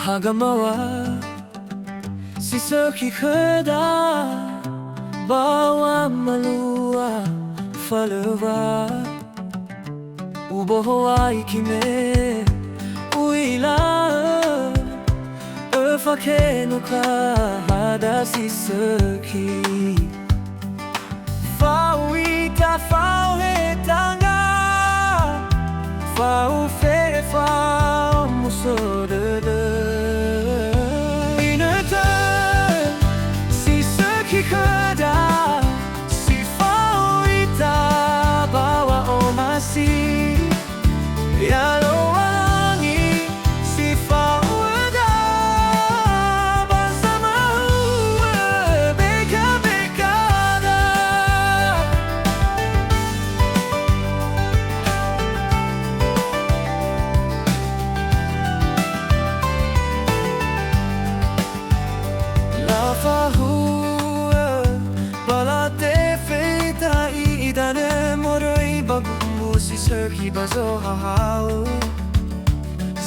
Haga Mbawa Sisökhi Khöda, bawa malua faleva ubohoai kime uila öfakenuka hada Sisökhi fauita fauhetanga fau fe fau musodede Khöda, si fauita bawa masih ya loangi si fauda bersama beka-bekada la fahu Sisökhi bazohahau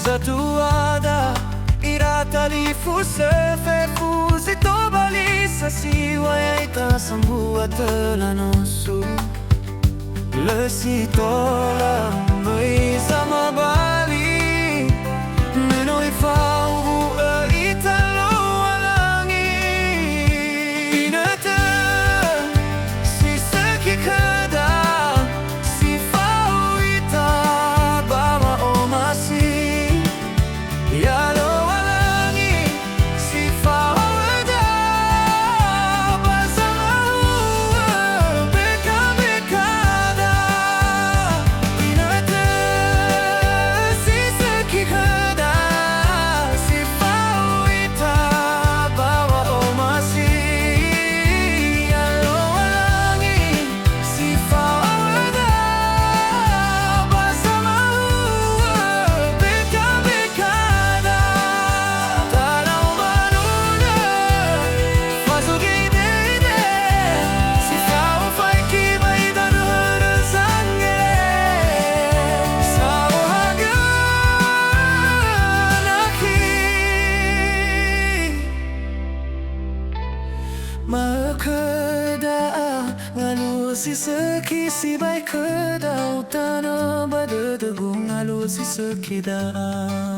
Zatuada iratali fusefe fuzito balisa siwaita sambua telanosu Lesitola meisama bali menoi fau italo alangi inete Sisökhi Khöda Lagu Sisökhi si baik Khöda utana mendukung Lagu Sisökhi da